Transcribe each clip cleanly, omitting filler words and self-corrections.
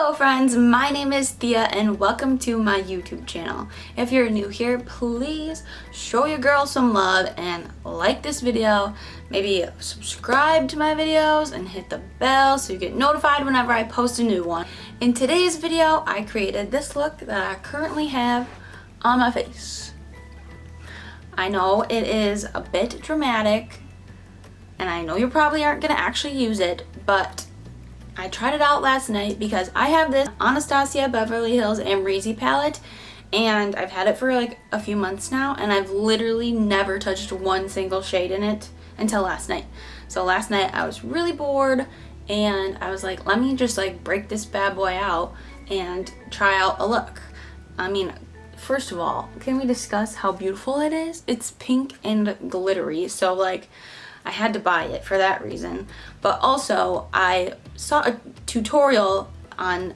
Hello friends, my name is Thea and welcome to my YouTube channel. If you're new here, please show your girl some love and like this video. Maybe subscribe to my videos and hit the bell so you get notified whenever I post a new one. In today's video, I created this look that I currently have on my face. I know it is a bit dramatic and I know you probably aren't gonna actually use it, but I tried it out last night because I have this Anastasia Beverly Hills Amrezy palette and I've had it for like a few months now and I've literally never touched one single shade in it until last night. So last night I was really bored and I was like, let me just like break this bad boy out and try out a look. I mean, first of all, can we discuss how beautiful it is? It's pink and glittery, so like I had to buy it for that reason. But also I saw a tutorial on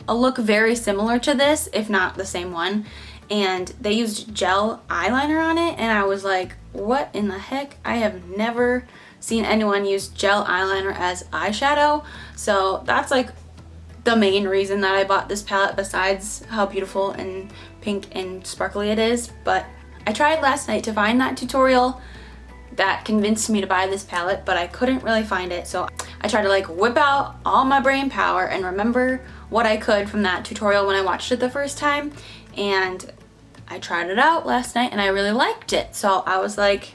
a look very similar to this, if not the same one, and they used gel eyeliner on it and I was like, what in the heck? I have never seen anyone use gel eyeliner as eyeshadow. So that's like the main reason that I bought this palette, besides how beautiful and pink and sparkly it is. But I tried last night to find that tutorial that convinced me to buy this palette, but I couldn't really find it. So I tried to like whip out all my brain power and remember what I could from that tutorial when I watched it the first time. And I tried it out last night and I really liked it. So I was like,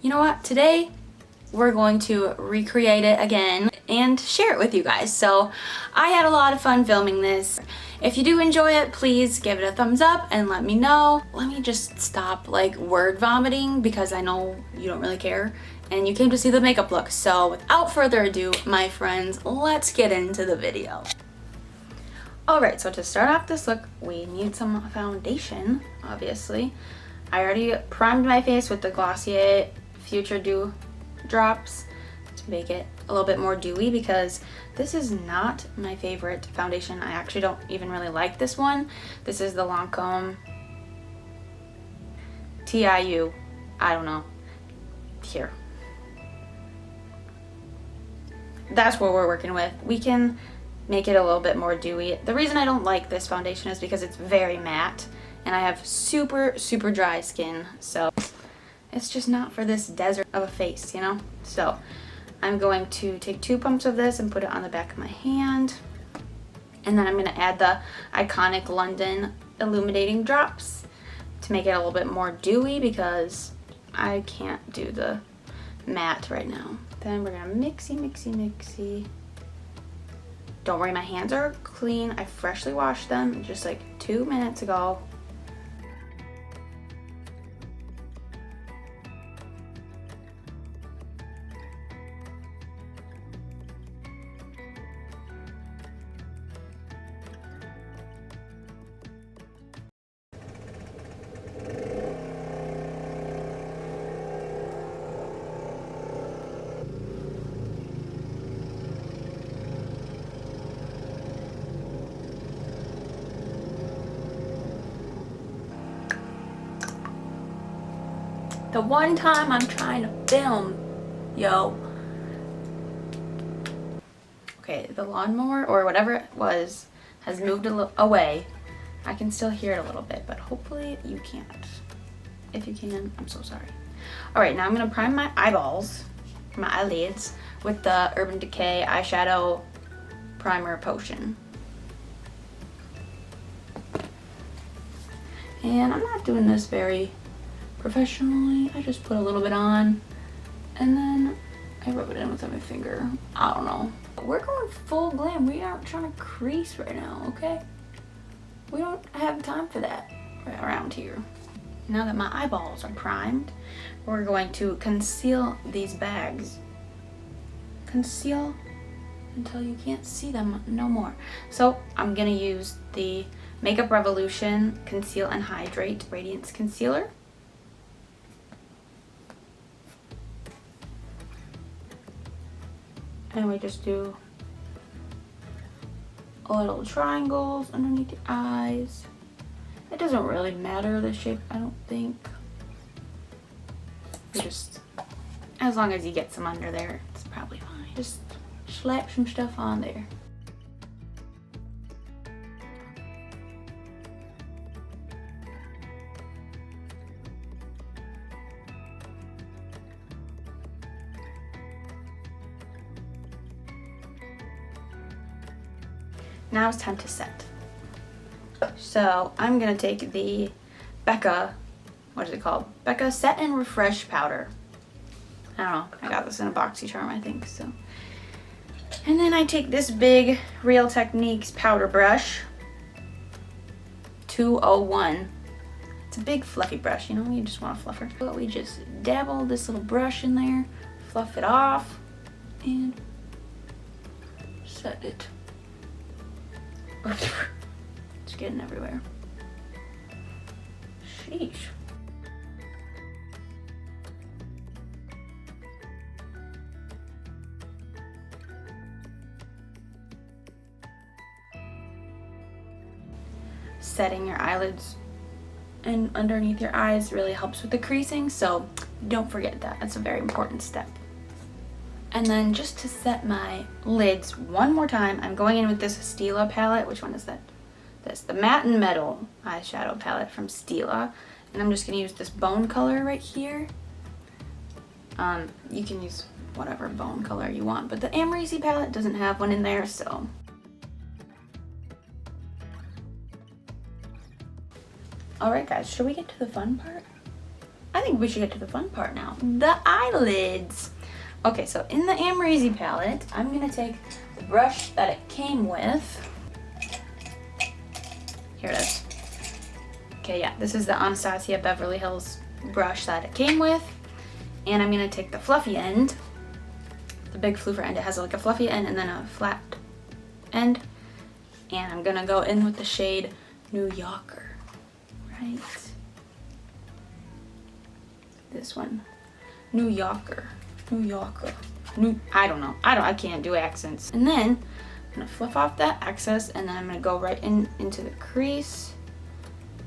you know what, today we're going to recreate it again and share it with you guys. So I had a lot of fun filming this. If you do enjoy it, please give it a thumbs up and let me know. Let me just stop like word vomiting because I know you don't really care and you came to see the makeup look. So without further ado, my friends, let's get into the video. Alright, so to start off this look, we need some foundation, obviously. I already primed my face with the Glossier Future Dew drops to make it a little bit more dewy because this is not my favorite foundation. I actually don't even really like this one. This is the Lancome TIU. I don't know. Here. That's what we're working with. We can make it a little bit more dewy. The reason I don't like this foundation is because it's very matte and I have super dry skin, so it's just not for this desert of a face, you know? So I'm going to take 2 pumps of this and put it on the back of my hand. And then I'm going to add the iconic London illuminating drops to make it a little bit more dewy because I can't do the matte right now. Then we're going to mixy. Don't worry, my hands are clean. I freshly washed them just like 2 minutes ago. The one time I'm trying to film, yo. Okay, the lawnmower or whatever it was has moved away. I can still hear it a little bit, but hopefully you can't. If you can, I'm so sorry. All right, now I'm gonna prime my eyeballs, my eyelids, with the Urban Decay eyeshadow primer potion. And I'm not doing this very professionally. I just put a little bit on and then I rub it in with my finger. I don't know. We're going full glam. We aren't trying to crease right now, okay? We don't have time for that right around here. Now that my eyeballs are primed, we're going to conceal these bags. Conceal until you can't see them no more. So I'm gonna use the Makeup Revolution Conceal and Hydrate Radiance Concealer. And we just do little triangles underneath the eyes. It doesn't really matter the shape, I don't think. Just, as long as you get some under there, it's probably fine. Just slap some stuff on there. now it's time to set. So I'm gonna take the Becca, what is it called? Becca Set and Refresh Powder. I don't know, I got this in a BoxyCharm, I think, so. And then I take this big Real Techniques powder brush, 201. It's a big fluffy brush, you know, you just want to fluff her. But we just dabble this little brush in there, fluff it off, and set it. It's getting everywhere. Sheesh. Setting your eyelids and underneath your eyes really helps with the creasing, so don't forget that. That's a very important step. And then just to set my lids one more time, I'm going in with this Stila palette. Which one is that? That's the Matte and Metal eyeshadow palette from Stila. And I'm just gonna use this bone color right here. You can use whatever bone color you want, but the Amrezy palette doesn't have one in there, so. Alright guys, should we get to the fun part? I think we should get to the fun part now. The eyelids! Okay, so in the Amrezy palette, I'm gonna take the brush that it came with. Here it is. Okay, yeah, this is the Anastasia Beverly Hills brush that it came with. And I'm gonna take the fluffy end, the big floofer end. It has like a fluffy end and then a flat end. And I'm gonna go in with the shade New Yorker. Right. This one. New Yorker. New Yorker. I can't do accents. And then I'm gonna fluff off that excess and then I'm gonna go right into the crease.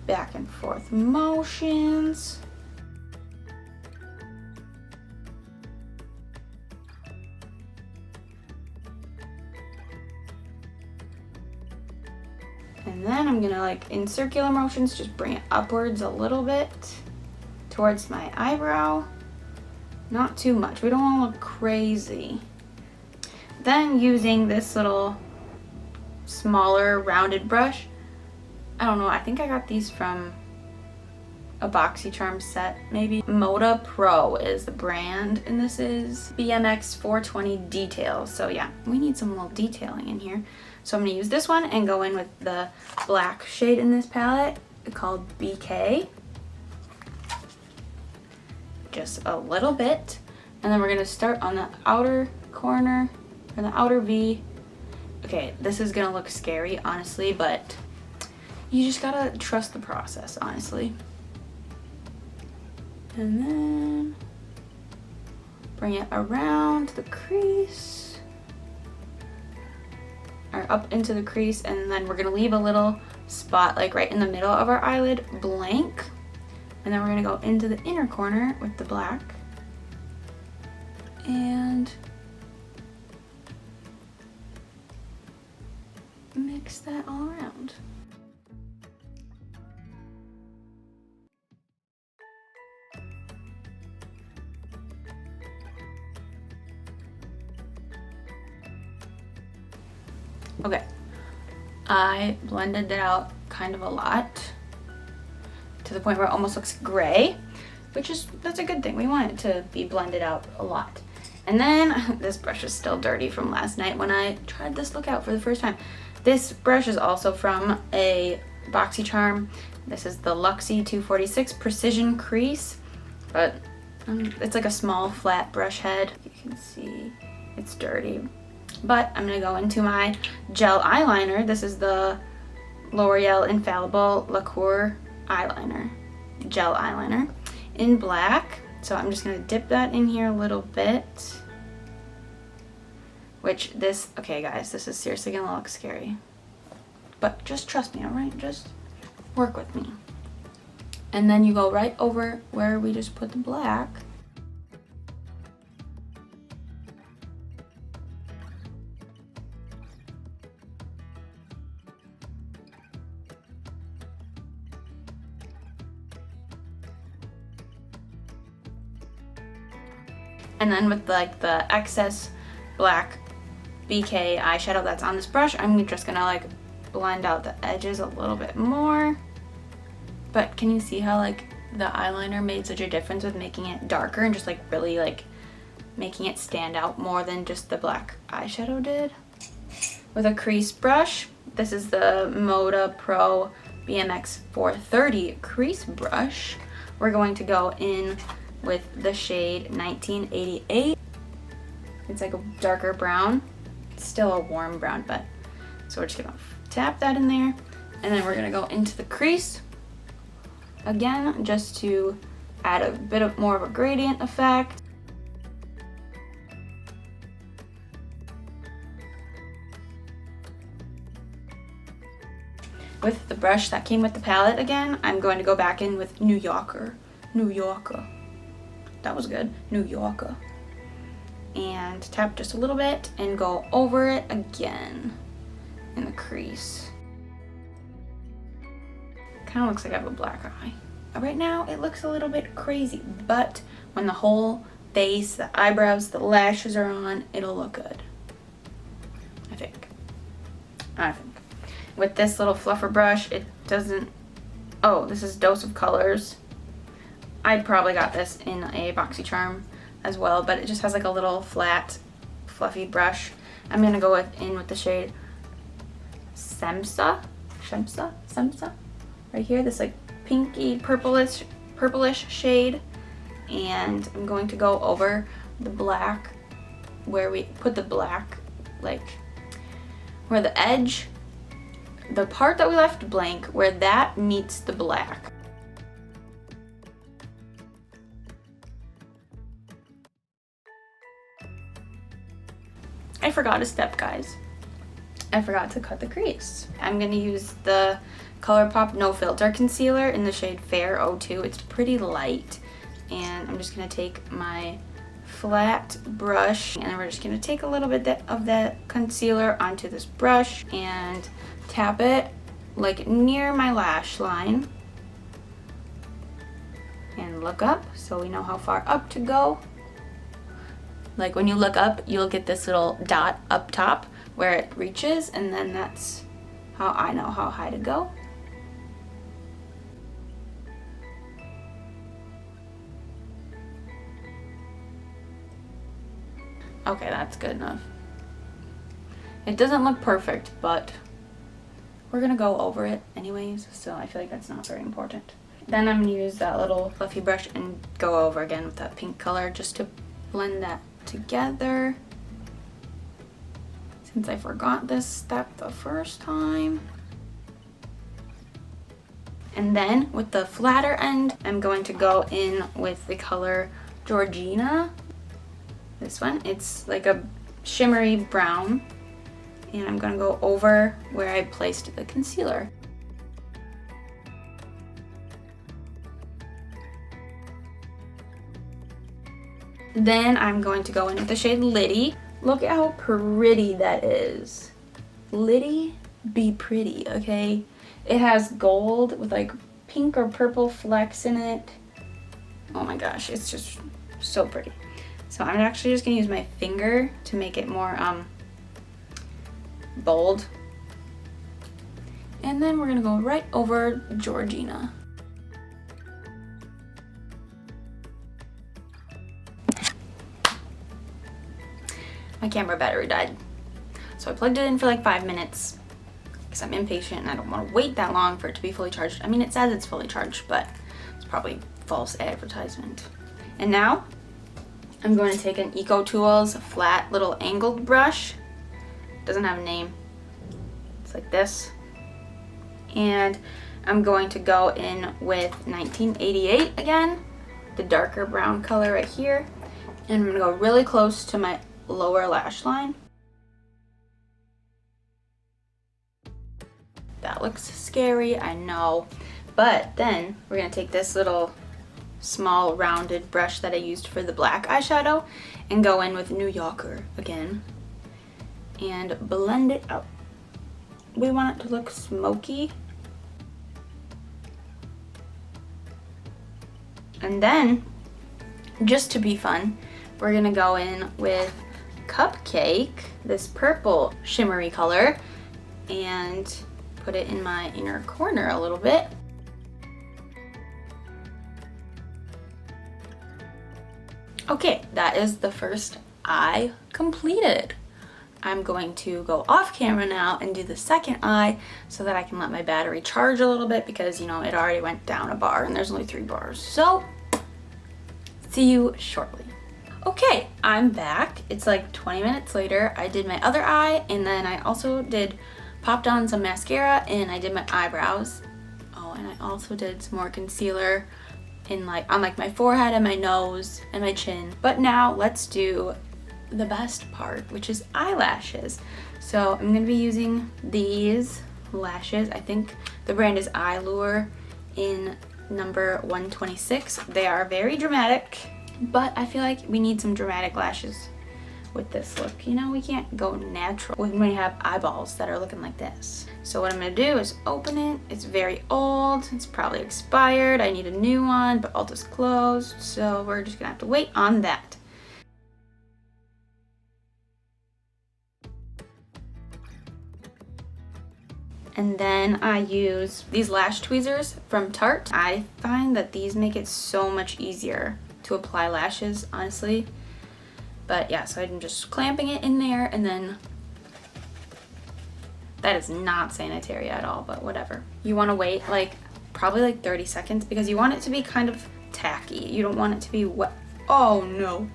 Back and forth motions. And then I'm gonna, like, in circular motions, just bring it upwards a little bit towards my eyebrow. Not too much. We don't want to look crazy. Then using this little smaller rounded brush, I don't know, I think I got these from a BoxyCharm set, maybe. Moda Pro is the brand, and this is BMX 420 Detail. So yeah, we need some little detailing in here. So I'm gonna use this one and go in with the black shade in this palette called BK. Just a little bit. And then we're gonna start on the outer corner, or the outer V. Okay, this is gonna look scary, honestly, but you just gotta trust the process, honestly. And then bring it around the crease, or up into the crease, and then we're gonna leave a little spot like right in the middle of our eyelid blank. And then we're gonna go into the inner corner with the black and mix that all around. Okay, I blended it out kind of a lot to the point where it almost looks gray, that's a good thing. We want it to be blended out a lot. And then this brush is still dirty from last night when I tried this look out for the first time. This brush is also from a BoxyCharm. This is the Luxie 246 Precision Crease, but it's like a small flat brush head. You can see it's dirty. But I'm gonna go into my gel eyeliner. This is the L'Oreal Infallible Lacquer eyeliner, gel eyeliner in black. So I'm just gonna dip that in here a little bit. Okay guys, this is seriously gonna look scary. But just trust me, alright? Just work with me. And then you go right over where we just put the black. And then with like the excess black BK eyeshadow that's on this brush, I'm just gonna like blend out the edges a little bit more. But can you see how like the eyeliner made such a difference with making it darker and just like really like making it stand out more than just the black eyeshadow did? With a crease brush, this is the Moda Pro BMX 430 crease brush. We're going to go in with the shade 1988. It's like a darker brown. It's still a warm brown, but so we're just gonna tap that in there, and then we're gonna go into the crease again just to add a bit of more of a gradient effect. With the brush that came with the palette again, I'm going to go back in with New Yorker. That was good. New Yorker. And tap just a little bit and go over it again in the crease. Kind of looks like I have a black eye. Right now it looks a little bit crazy, but when the whole face, the eyebrows, the lashes are on, it'll look good. I think. With this little fluffer brush, it doesn't, oh, this is Dose of Colors. I probably got this in a BoxyCharm as well, but it just has like a little flat, fluffy brush. I'm gonna go in with the shade Shemsa, right here, this like pinky purplish shade. And I'm going to go over the black, where we put the black, like where the edge, the part that we left blank, where that meets the black. I forgot a step, guys. I forgot to cut the crease. I'm gonna use the ColourPop No Filter Concealer in the shade Fair 02. It's pretty light. And I'm just gonna take my flat brush, and then we're just gonna take a little bit of that concealer onto this brush and tap it like near my lash line and look up so we know how far up to go. Like when you look up, you'll get this little dot up top where it reaches, and then that's how I know how high to go. Okay, that's good enough. It doesn't look perfect, but we're gonna go over it anyways, so I feel like that's not very important. Then I'm gonna use that little fluffy brush and go over again with that pink color just to blend that together, since I forgot this step the first time. And then with the flatter end, I'm going to go in with the color Georgina. This one, it's like a shimmery brown, and I'm gonna go over where I placed the concealer. Then I'm going to go in with the shade Liddy. Look at how pretty that is. Liddy, be pretty, okay? It has gold with like pink or purple flecks in it. Oh my gosh, it's just so pretty. So I'm actually just gonna use my finger to make it more bold. And then we're gonna go right over Georgina. My camera battery died. So I plugged it in for like 5 minutes because I'm impatient and I don't want to wait that long for it to be fully charged. I mean, it says it's fully charged, but it's probably false advertisement. And now I'm going to take an Eco Tools flat little angled brush. Doesn't have a name. It's like this. And I'm going to go in with 1988 again, the darker brown color right here. And I'm going to go really close to my lower lash line. That looks scary, I know. But then we're going to take this little small rounded brush that I used for the black eyeshadow and go in with New Yorker again and blend it out. We want it to look smoky. And then, just to be fun, we're gonna go in with Cupcake, this purple shimmery color, and put it in my inner corner a little bit. Okay, that is the first eye completed. I'm going to go off camera now and do the second eye so that I can let my battery charge a little bit, because you know it already went down a bar and there's only 3 bars. So see you shortly. Okay, I'm back. It's like 20 minutes later. I did my other eye, and then I also popped on some mascara, and I did my eyebrows. Oh, and I also did some more concealer on my forehead and my nose and my chin. But now let's do the best part, which is eyelashes. So I'm gonna be using these lashes. I think the brand is Eyelure in number 126. They are very dramatic, but I feel like we need some dramatic lashes with this look. You know, we can't go natural when we have eyeballs that are looking like this. So what I'm gonna do is open it. It's very old, it's probably expired. I need a new one, but Ulta's closed, so we're just gonna have to wait on that. And then I use these lash tweezers from Tarte. I find that these make it so much easier to apply lashes, honestly. But yeah, so I'm just clamping it in there, and then that is not sanitary at all, but whatever. You want to wait probably like 30 seconds because you want it to be kind of tacky. You don't want it to be wet. Oh no.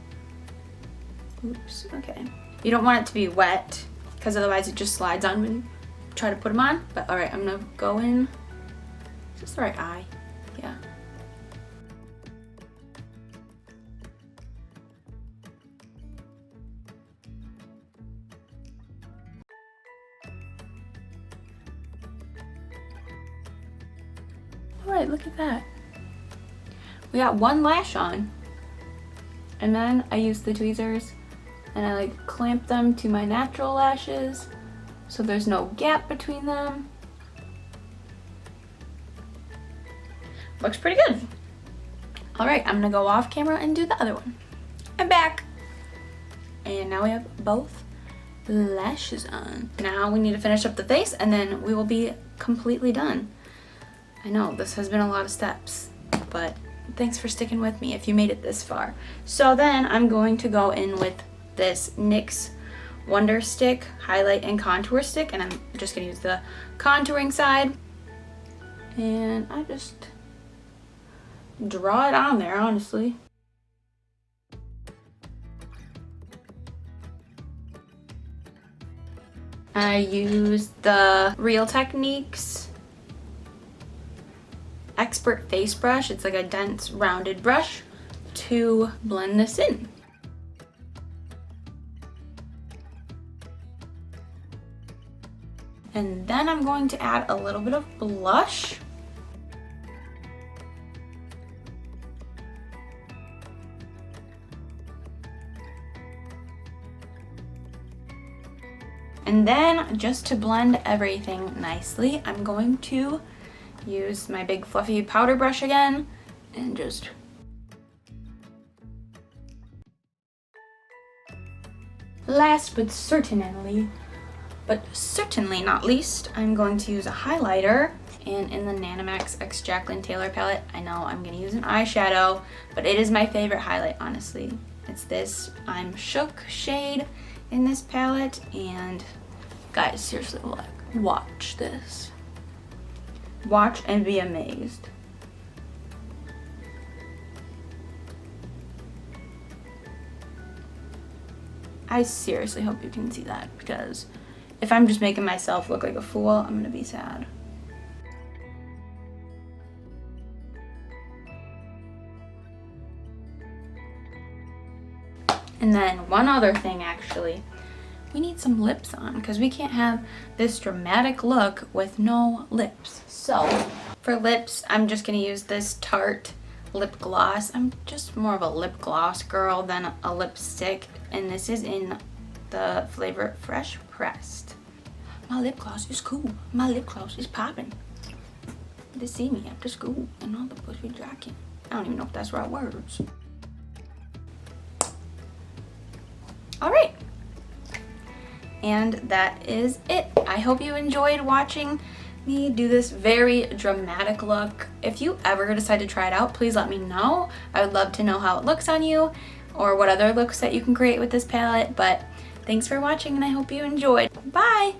Oops, okay. You don't want it to be wet because otherwise it just slides on when you try to put them on. But all right, I'm gonna go in. Is this the right eye? Yeah. All right, look at that. We got one lash on, and then I use the tweezers and I clamp them to my natural lashes so there's no gap between them. Looks pretty good. All right, I'm gonna go off camera and do the other one. I'm back. And now we have both lashes on. Now we need to finish up the face, and then we will be completely done. I know this has been a lot of steps, but thanks for sticking with me if you made it this far. So then I'm going to go in with this NYX Wonder Stick highlight and contour stick, and I'm just gonna use the contouring side, and I just draw it on there, honestly. I use the Real Techniques Expert Face Brush. It's like a dense rounded brush to blend this in. And then I'm going to add a little bit of blush. And then just to blend everything nicely, I'm going to use my big fluffy powder brush again and just last but certainly not least, I'm going to use a highlighter, and in the Nanomax X Jaclyn Taylor palette. I know I'm gonna use an eyeshadow, but it is my favorite highlight, honestly. It's this I'm Shook shade in this palette, and guys, seriously, watch this. Watch and be amazed. I seriously hope you can see that, because if I'm just making myself look like a fool, I'm gonna be sad. And then one other thing, actually. We need some lips on, because we can't have this dramatic look with no lips. So for lips, I'm just gonna use this Tarte lip gloss. I'm just more of a lip gloss girl than a lipstick, and this is in the flavor Fresh Pressed. My lip gloss is cool. My lip gloss is popping. They see me after school and all the pussy jacking. I don't even know if that's right words. All right, And that is it. I hope you enjoyed watching me do this very dramatic look. If you ever decide to try it out, please let me know. I would love to know how it looks on you or what other looks that you can create with this palette. But thanks for watching and I hope you enjoyed. Bye!